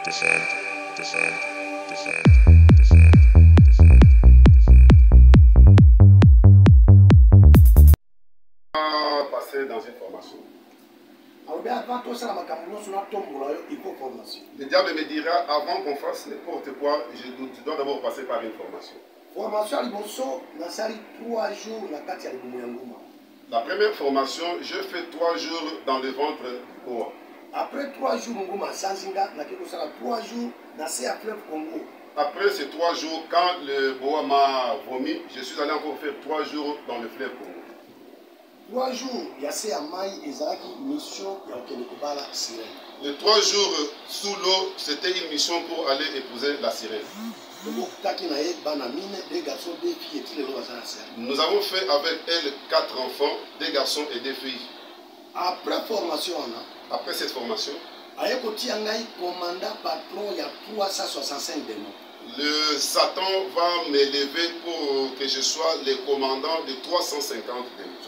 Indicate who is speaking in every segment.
Speaker 1: descend.
Speaker 2: Passer dans une formation. Le diable me dira, avant qu'on fasse n'importe quoi, tu dois d'abord passer par une formation. La première formation, je fais 3 jours dans le ventre Boa.
Speaker 3: Après 3 jours,
Speaker 2: après ces 3 jours, quand le Boa m'a vomi, je suis allé encore faire 3 jours dans le fleuve Congo.
Speaker 3: 3 jours, il y a mission.
Speaker 2: Les 3 jours sous l'eau, c'était une mission pour aller épouser la sirène. Nous avons fait avec elle 4 enfants, 2 garçons et 2 filles.
Speaker 3: Après formation,
Speaker 2: après cette formation, le Satan va m'élever pour que je sois le commandant de 350 démons.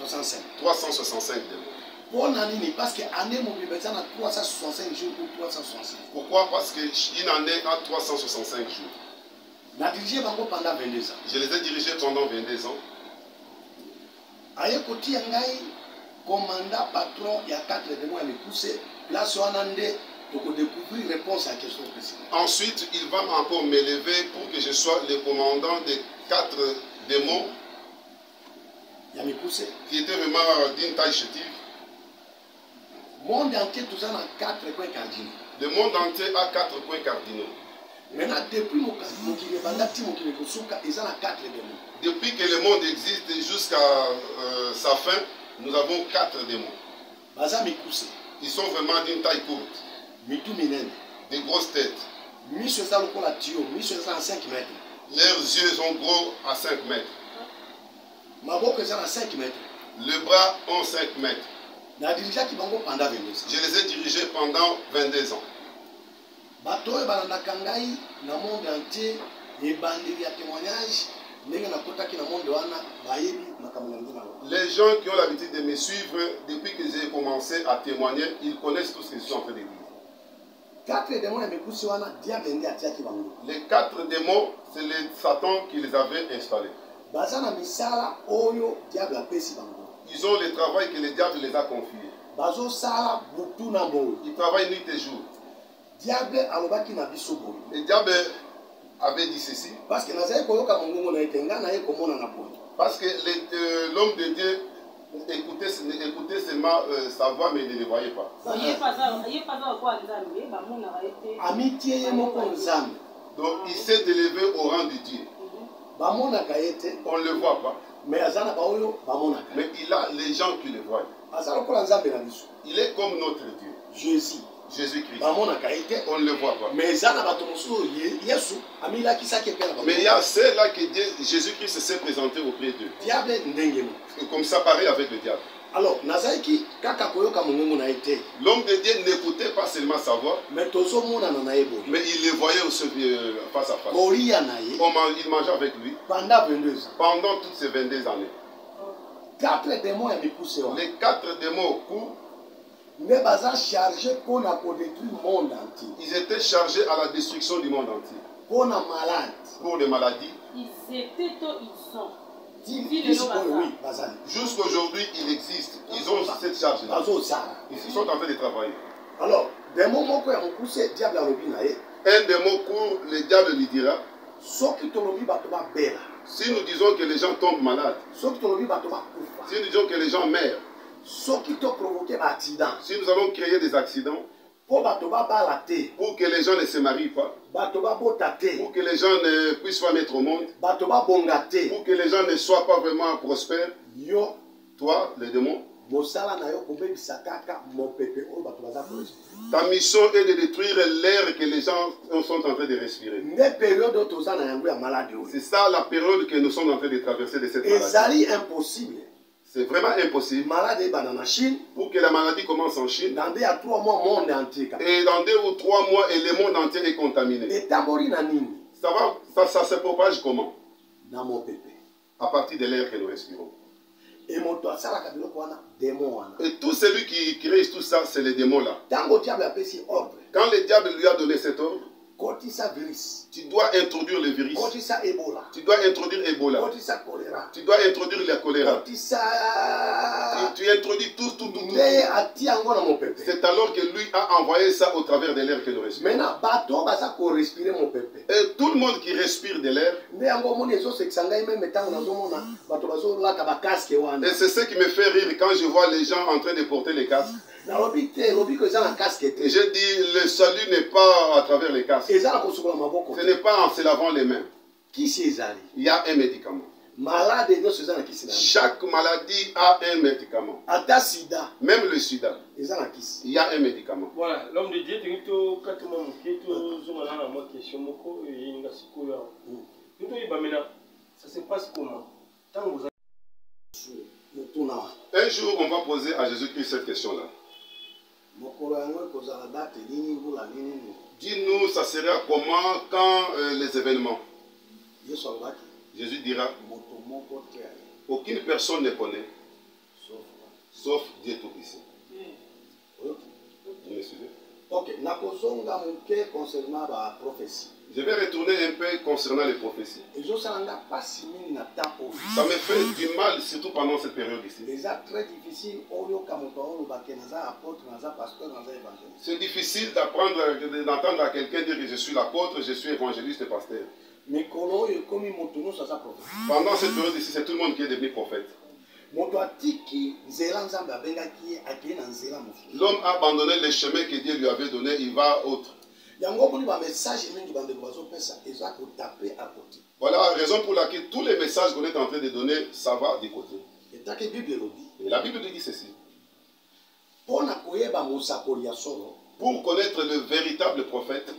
Speaker 2: 365 démons.
Speaker 3: Parce que année 365 jours ou 365.
Speaker 2: Pourquoi? Parce qu'une année a 365 jours.
Speaker 3: Pendant 22 ans.
Speaker 2: Je les ai dirigés pendant 22 ans.
Speaker 3: Commandant patron, il y a 4 démons à me pousser. Là, sur un andé, pour découvrir réponse à la question précédente.
Speaker 2: Ensuite, il va encore m'élever pour que je sois le commandant des 4 démons qui étaient vraiment d'une taille chétive.
Speaker 3: Monde entier, tout ça dans 4 points cardinaux.
Speaker 2: Le monde entier a 4 points cardinaux.
Speaker 3: Maintenant, depuis
Speaker 2: depuis que le monde existe jusqu'à sa fin, nous avons 4 démons. Ils sont vraiment d'une taille courte. Des grosses têtes. Leurs yeux sont gros à 5 mètres. Le bras ont 5 mètres. Je les ai dirigés pendant 22 ans. Les gens qui ont l'habitude de me suivre depuis que j'ai commencé à témoigner, ils connaissent tout ce que je suis en train de dire. Les 4 démons, c'est le Satan qui les avait installés. Ils ont le travail que le diable les a confié. Ils travaillent nuit et jour. Le diable avait dit ceci. Parce que l'homme de Dieu écoutait seulement sa voix, mais il ne le voyait pas. Donc il s'est élevé au rang de Dieu. On ne le voit pas. Mais il a les gens qui le voient. Il est comme notre Dieu. Jésus-Christ. On ne le voit pas. Mais il y a ceux-là que Jésus-Christ s'est présenté auprès d'eux. Et comme ça, pareil avec le diable.
Speaker 3: Alors, l'homme
Speaker 2: de Dieu n'écoutait pas seulement sa voix, mais il le voyait aussi face à face. Il mangeait avec lui pendant toutes ces 22 années. Les 4 démons courent. Ils étaient chargés à la destruction du monde entier. Pour les maladies.
Speaker 4: Ils étaient ou ils sont.
Speaker 2: Jusqu'aujourd'hui, ils existent. Ils ont cette charge-là. Ils sont en train de travailler.
Speaker 3: Alors, un démon
Speaker 2: court, le diable lui dira. Si nous disons que les gens tombent malades, si nous disons que les gens meurent, si nous allons créer des accidents, pour que les gens ne se marient pas, pour que les gens ne puissent pas mettre au monde, pour que les gens ne soient pas vraiment prospères, toi, les démons, ta mission est de détruire l'air que les gens sont en train de respirer. C'est ça la période que nous sommes en train de traverser de cette maladie. C'est vraiment impossible pour que la maladie commence en Chine. Et dans 2 ou 3 mois, et le monde entier est contaminé. Ça se propage comment? À partir de l'air que nous respirons. Et tout celui qui crée tout ça, c'est les démons là. Quand le diable lui a donné cet ordre,
Speaker 3: kotisa virus,
Speaker 2: tu dois introduire le virus.
Speaker 3: kotisa Ebola,
Speaker 2: Tu dois introduire Ebola.
Speaker 3: kotisa choléra,
Speaker 2: Tu dois introduire la choléra.
Speaker 3: kotisa
Speaker 2: Tu introduis tout.
Speaker 3: nde ati yango na mopepe.
Speaker 2: C'est alors que lui a envoyé ça au travers de l'air que nous respirons.
Speaker 3: Maintenant bato baza ko respirer mopepe.
Speaker 2: Et tout le monde qui respire de l'air.
Speaker 3: Nde yango moni ezo sekisa ngai même ntango nazomona bato bazolata ba casque wana.
Speaker 2: Et c'est ce qui me fait rire quand je vois les gens en train de porter les casques. Et je dis, le salut n'est pas à travers les casques. Ce n'est pas en se lavant les mains. Il y a un médicament. Chaque maladie a un médicament. Même le sida. Il y a un médicament.
Speaker 1: Voilà, l'homme de Dieu, ça se passe comment?
Speaker 2: Un jour, on va poser à Jésus-Christ cette question-là. Dis-nous, ça sera comment quand les événements? Jésus dira, aucune personne ne connaît, sauf Dieu Tout-Puissant. Vous me suivez?
Speaker 3: Ok, concernant la prophétie.
Speaker 2: Je vais retourner un peu concernant les prophéties. Ça me fait du mal, surtout pendant cette période ici. C'est difficile d'entendre à quelqu'un dire que je suis l'apôtre, je suis évangéliste et pasteur. Pendant cette période ici, c'est tout le monde qui est devenu prophète. L'homme a abandonné le chemin que Dieu lui avait donné, il va autre. Voilà la raison pour laquelle tous les messages qu'on est en train de donner, ça va de côté. Et la Bible dit ceci. Pour connaître le véritable prophète,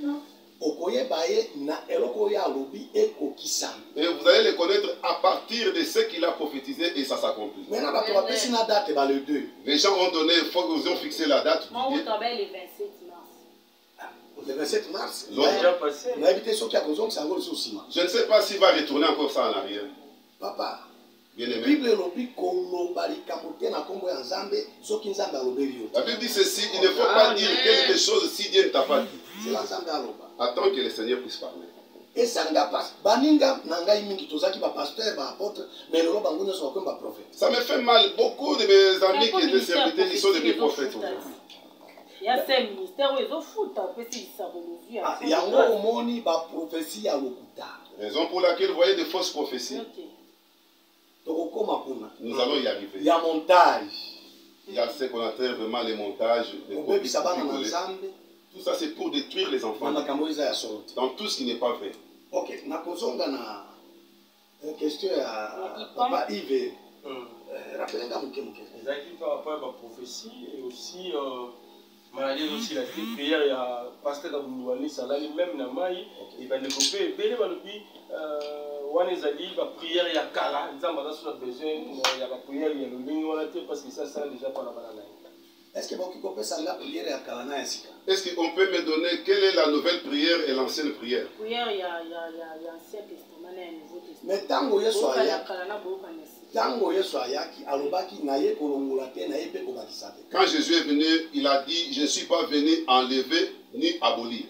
Speaker 2: et vous allez le connaître à partir de ce qu'il a prophétisé et ça s'accomplit. Les gens ont donné, ils ont fixé la date.
Speaker 4: Le 27 mars.
Speaker 3: Le 27 mars.
Speaker 1: Déjà passé.
Speaker 2: Je ne sais pas s'il va retourner encore ça en arrière.
Speaker 3: Papa.
Speaker 2: Bien aimé. La Bible dit ceci, il ne faut pas dire quelque chose si Dieu ne t'a pas dit. Attends que le Seigneur puisse parler. Ça me fait mal. Beaucoup de mes amis qui étaient serviteurs, ils sont devenus prophètes.
Speaker 4: Il y a ces ministères où ils ont foutu un peu si ça
Speaker 2: raison pour laquelle vous voyez des fausses prophéties. Nous allons y arriver.
Speaker 3: Il y a montage.
Speaker 2: Il y a ce qu'on appelle vraiment les montages. Tout ça, c'est pour détruire les enfants. Dans tout ce qui n'est pas vrai.
Speaker 3: Ok, une question à Papa Yves. Rappelez-moi
Speaker 1: par rapport à la prophétie et aussi maladie aussi la prière il y a pasteur Kabundouani Salali même na mai il va développer belle balobi wanezali ba prière ya kala nzamba za sur besoin ya ba prière ya lolingi wana te parce que ça déjà par la banane.
Speaker 3: Est-ce que vous pouvez savoir la prière ya kala na esika?
Speaker 2: Est-ce qu'on peut me donner quelle est la nouvelle prière et l'ancienne prière?
Speaker 4: Prière il y a ancien testament et nouveau testament.
Speaker 3: Mais tango yeso aya tango yeso ayaki alobaki naye kolongola te naye pe kobakisa te.
Speaker 2: Quand Jésus est venu, il a dit je ne suis pas venu enlever ni abolir.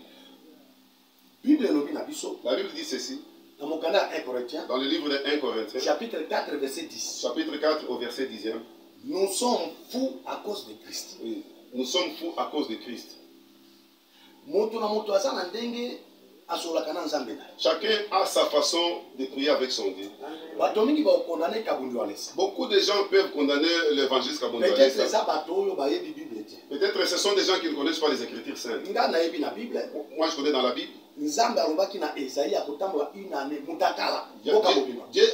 Speaker 2: La Bible dit ceci. Dans le livre de 1 Corinthiens,
Speaker 3: chapitre 4, verset 10.
Speaker 2: Chapitre 4 au verset 10e.
Speaker 3: Nous sommes fous à cause de Christ.
Speaker 2: Oui, nous sommes fous à cause de Christ. Chacun a sa façon de prier avec son Dieu. Beaucoup de gens peuvent condamner l'évangile Kabundouani. Peut-être ce sont des gens qui ne connaissent pas les Écritures saintes. Moi je connais dans la Bible. Dieu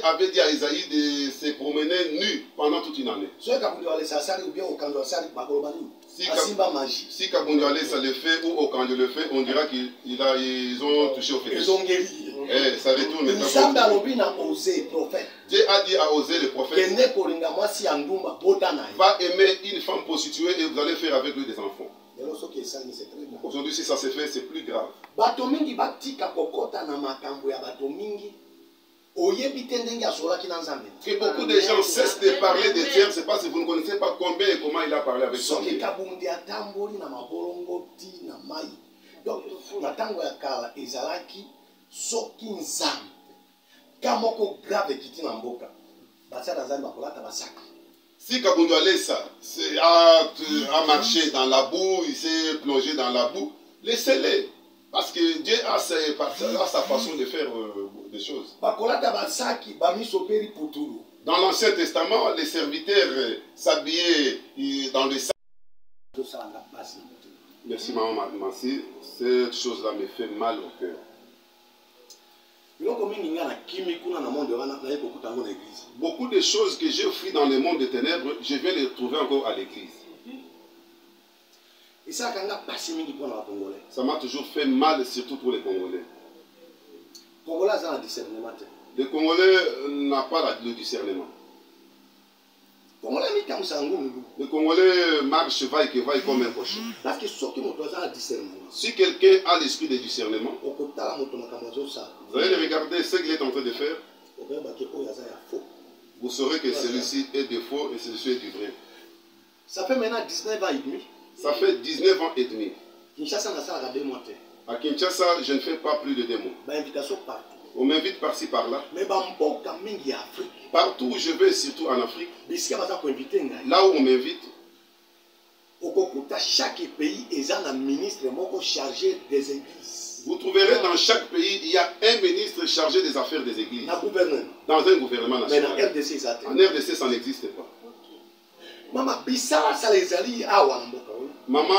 Speaker 2: avait dit à Isaïe de se promener nu pendant toute une année. Si Kabundouani ça le fait ou Okando le fait, on dira qu'ils ont touché au fétiche. Ça retourne maintenant. Dieu a dit à Osée le prophète, va aimer une femme prostituée et vous allez faire avec lui des enfants. Aujourd'hui, si ça se fait, c'est plus grave. Que beaucoup de gens cessent de parler de Dieu, c'est parce que vous ne connaissez pas combien et comment il a parlé avec son Dieu.
Speaker 3: Donc, na tango ya kala ezalaki soki nzambe kamoko grave kiti na mboka basala nzambe bakolata basaki.
Speaker 2: Si Kabondo Alessa a marché dans la boue, il s'est plongé dans la boue, laissez-les. Parce que Dieu a sa façon de faire des choses. Dans l'Ancien Testament, les serviteurs s'habillaient dans le sac. Merci maman Massi, cette chose-là me fait mal au cœur. Beaucoup de choses que j'ai fui dans le monde des ténèbres, je vais les trouver encore à l'église. Ça m'a toujours fait mal, surtout pour les Congolais. Les Congolais n'ont pas le discernement. Les Congolais marchent vaille comme un cochon. Si quelqu'un a l'esprit de discernement, vous allez regarder ce qu'il est en train de faire. Vous saurez que celui-ci est de faux et celui-ci est du vrai.
Speaker 3: Ça fait maintenant 19 ans et demi.
Speaker 2: Ça fait 19 ans et demi. À Kinshasa, je ne fais pas plus de 2 mois. On m'invite par-ci, par-là. Partout où je vais, surtout en Afrique, là où on m'invite,
Speaker 3: chaque pays est un ministre chargé des églises.
Speaker 2: Vous trouverez dans chaque pays, il y a un ministre chargé des affaires des églises. Dans un gouvernement national.
Speaker 3: Mais en RDC,
Speaker 2: en RDC, ça n'existe pas.
Speaker 3: Maman,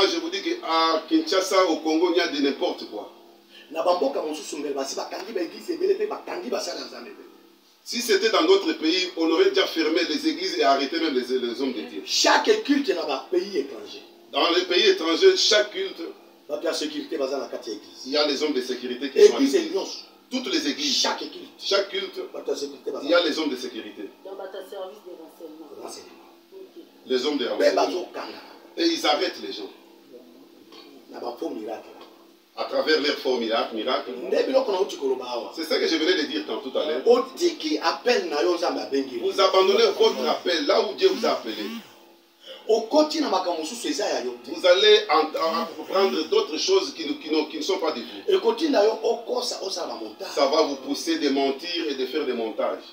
Speaker 2: je vous dis qu'à Kinshasa, au Congo, il y a de n'importe quoi. Si c'était dans d'autres pays, on aurait déjà fermé les églises et arrêté même les hommes de Dieu.
Speaker 3: Chaque culte dans un pays étranger.
Speaker 2: Dans les pays étrangers, chaque culte, il y a les hommes de sécurité qui sont là. Toutes les églises, chaque culte, il y a les hommes de sécurité. Les hommes de renseignement. Et ils arrêtent les gens. À travers leurs faux miracles. C'est ça que je venais de dire tout à l'heure. Vous abandonnez votre appel là où Dieu vous a appelé. Vous allez prendre d'autres choses qui ne sont pas de vous. Ça va vous pousser de mentir et de faire des montages.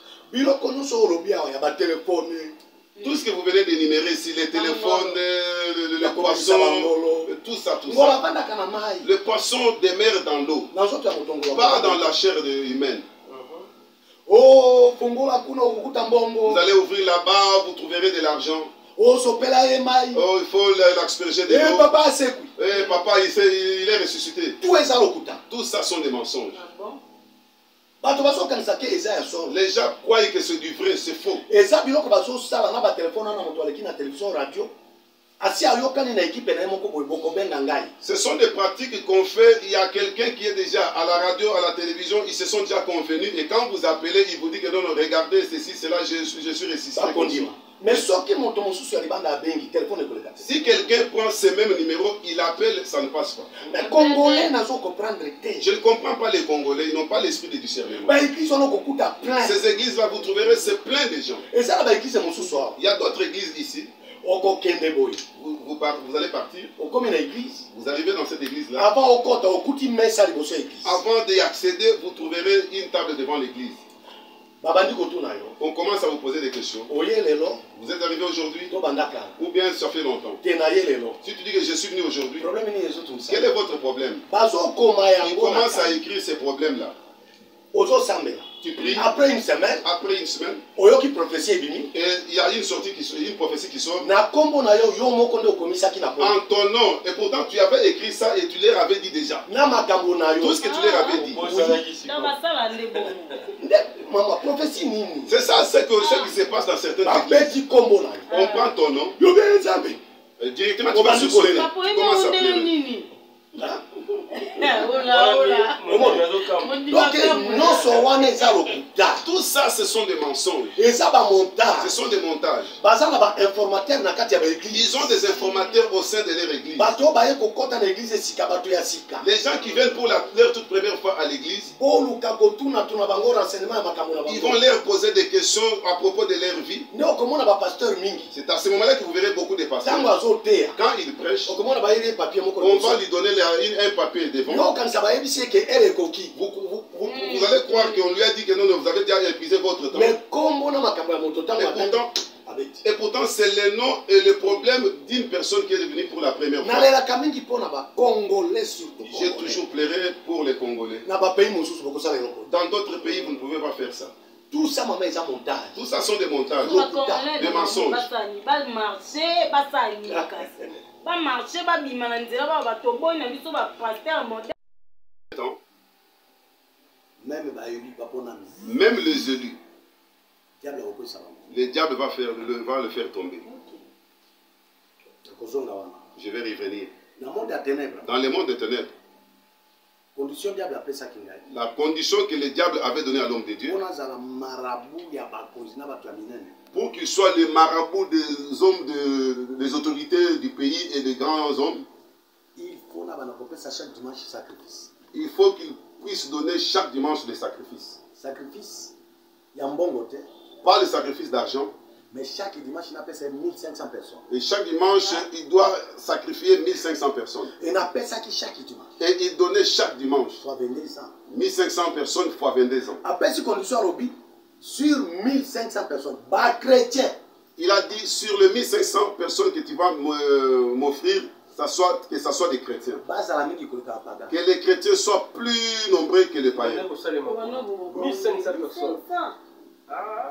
Speaker 2: Tout ce que vous venez d'énumérer ici, les téléphones, les poissons, tout ça. Le poisson demeure dans l'eau, pas dans la chair humaine. Vous allez ouvrir là-bas, vous trouverez de l'argent. Oh, il faut l'asperger de l'eau. Papa, il est ressuscité. Tout ça sont des mensonges. Les gens croient que c'est du vrai, c'est faux. Ce sont des pratiques qu'on fait. Il y a quelqu'un qui est déjà à la radio, à la télévision, ils se sont déjà convenus. Et quand vous appelez, il vous dit que non, regardez ceci, cela, je suis ressuscité.
Speaker 3: Mais
Speaker 2: si quelqu'un prend ce même numéro, il appelle, ça ne passe pas.
Speaker 3: Les Congolais
Speaker 2: je ne comprends pas les Congolais, ils n'ont pas l'esprit de discernement. Ces églises-là, vous trouverez, c'est plein de gens. Il y a d'autres églises ici. Vous allez partir. Vous arrivez dans cette église-là.
Speaker 3: Avant
Speaker 2: d'y accéder, vous trouverez une table devant l'église. On commence à vous poser des questions. Vous êtes arrivé aujourd'hui ou bien ça fait longtemps? Si tu dis que je suis venu aujourd'hui, quel est votre problème? Il commence à écrire ces problèmes-là. Tu pries.
Speaker 3: Après une semaine,
Speaker 2: et il y a une prophétie qui sort. En ton nom. Et pourtant tu avais écrit ça et tu leur avais dit déjà. Tout ce que tu leur avais dit. C'est ça ce qui se passe dans certaines églises. On prend ton nom. Directement tu vas sur ce nom. Tu commences à pleurer.
Speaker 3: Donc, non, montage.
Speaker 2: Tout ça, ce sont des mensonges.
Speaker 3: Et ça, va montage.
Speaker 2: Ce sont des montages.
Speaker 3: Baza na ba informateur na kati ya l'église.
Speaker 2: Ils ont des informateurs au sein de leur église.
Speaker 3: Bato ba ye kokota na église sika bato ya sika.
Speaker 2: Les gens qui viennent pour leur toute première fois à l'église,
Speaker 3: Boluka kotuna tuna bango renseignement ya makambo na bango.
Speaker 2: ils vont leur poser des questions à propos de leur vie.
Speaker 3: Ne okomona ba pasteur mingi.
Speaker 2: C'est à ce moment-là que vous verrez beaucoup de pasteurs.
Speaker 3: Tango azotea.
Speaker 2: Quand ils prêchent,
Speaker 3: Okomona ba yele papier moko.
Speaker 2: on va lui donner un papier devant.
Speaker 3: No kanisa ba yebisi ke ele koki.
Speaker 2: Vous allez croire qu'on lui a dit que non, vous avez déjà épuisé votre temps.
Speaker 3: Mais kombo na makambo ya moto tango
Speaker 2: Et pourtant, c'est le nom et le problème d'une personne qui est venue pour la première fois.
Speaker 3: nalela kamingi pona ba congolais surtout.
Speaker 2: J'ai toujours pleuré pour les Congolais.
Speaker 3: Na ba pays mosusu bokosala yoko.
Speaker 2: Dans d'autres pays, vous ne pouvez pas faire ça.
Speaker 3: Tout ça maman est en montage.
Speaker 2: Tout ça sont des montages,
Speaker 4: des
Speaker 2: mensonges. Même les élus, le diable va le faire tomber. Je vais y revenir. Dans le monde des ténèbres, la condition que le diable avait donnée à l'homme de Dieu, pour qu'il soit le marabout des hommes, des autorités du pays et des grands hommes, il faut qu'il puisse donner chaque dimanche des sacrifices. Pas le sacrifice d'argent.
Speaker 3: Mais chaque dimanche, il appelle ça 1500 personnes.
Speaker 2: Et chaque dimanche, il doit sacrifier 1500 personnes.
Speaker 3: Et il appelle ça chaque dimanche.
Speaker 2: Et il donnait chaque dimanche.
Speaker 3: Soit 22 ans.
Speaker 2: 1500 personnes fois 22 ans.
Speaker 3: Après, si on soit Robi, sur 1500 personnes, bas chrétiens.
Speaker 2: Il a dit sur les 1500 personnes que tu vas m'offrir, que ce soit des chrétiens. Que les chrétiens soient plus nombreux que les païens.
Speaker 1: 1500 personnes.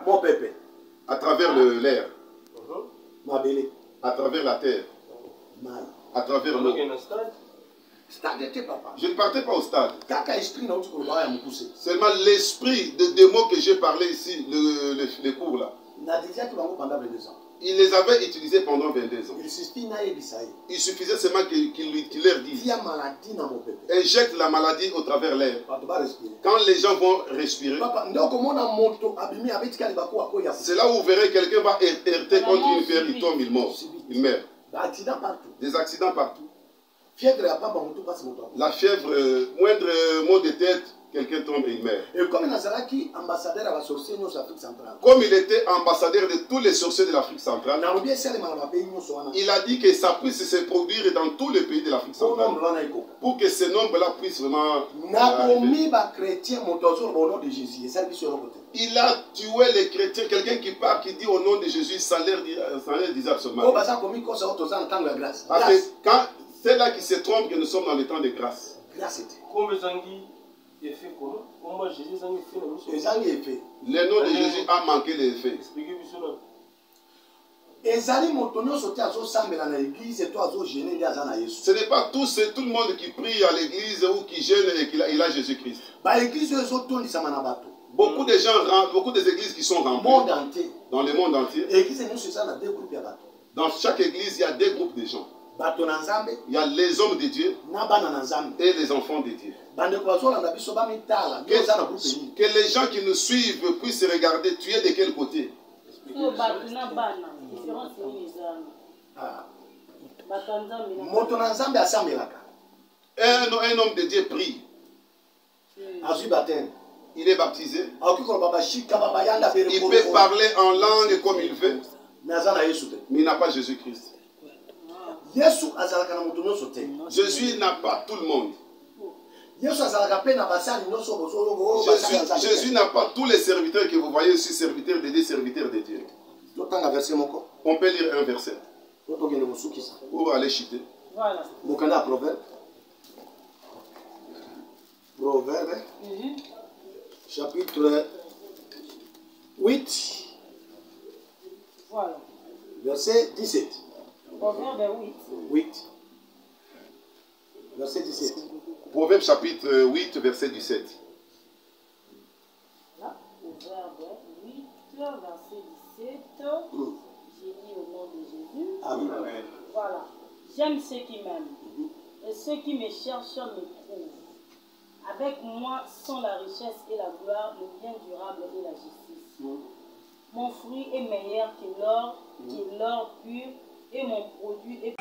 Speaker 3: Mon pépé.
Speaker 2: À travers l'air, à travers la terre, à travers l'eau. Je ne partais pas au stade. Seulement l'esprit de démons que j'ai parlé ici, les cours là. Il les avait utilisés pendant 22 ans. Il suffisait seulement qu'il leur dise: injecte la maladie au travers l'air. Quand les gens vont respirer, c'est là où vous verrez quelqu'un va heurter contre une pierre, il tombe, il meurt. Des accidents partout. La fièvre, moindre mot de tête, quelqu'un tombe et il meurt.
Speaker 3: Et comme
Speaker 2: il était ambassadeur de tous les sorciers de l'Afrique centrale, il a dit que ça puisse se produire dans tous les pays de l'Afrique centrale. Pour que ce nombre-là puisse vraiment... Il a tué les chrétiens, quelqu'un qui part, qui dit au nom de Jésus, ça leur dit absolument. Parce que quand c'est là qui se trompe que nous sommes dans le temps de grâce. Le nom de Jésus a manqué l'effet. Ce n'est pas tout le monde qui prie à l'église ou qui gêne et qu'il a Jésus-Christ. Beaucoup de gens rentrent, beaucoup d'églises qui sont remplies dans le monde entier. Dans chaque église, il y a deux groupes de gens. Il y a les hommes de Dieu et les enfants de Dieu. Que les gens qui nous suivent puissent regarder, tu es de quel côté? Un homme de Dieu prie. Il est baptisé. Il peut parler en langue comme il veut. Mais il n'a pas Jésus-Christ. Jésus n'a pas tout le monde. Jésus n'a pas tous les serviteurs que vous voyez ici, serviteurs de Dieu, serviteurs de Dieu. On peut lire un verset pour aller chuter.
Speaker 4: Voilà.
Speaker 3: Proverbe, chapitre 8,
Speaker 4: Voilà.
Speaker 3: verset 17.
Speaker 4: Proverbe
Speaker 3: 8. Verset 17.
Speaker 2: Proverbe chapitre 8, verset 17.
Speaker 4: Là, Proverbe 8, verset 17. J'ai dit au nom de Jésus.
Speaker 3: Amen.
Speaker 4: Voilà. J'aime ceux qui m'aiment. Et ceux qui me cherchent me trouvent. Avec moi sont la richesse et la gloire, le bien durable et la justice. Mon fruit est meilleur que l'or pur, et mon produit est...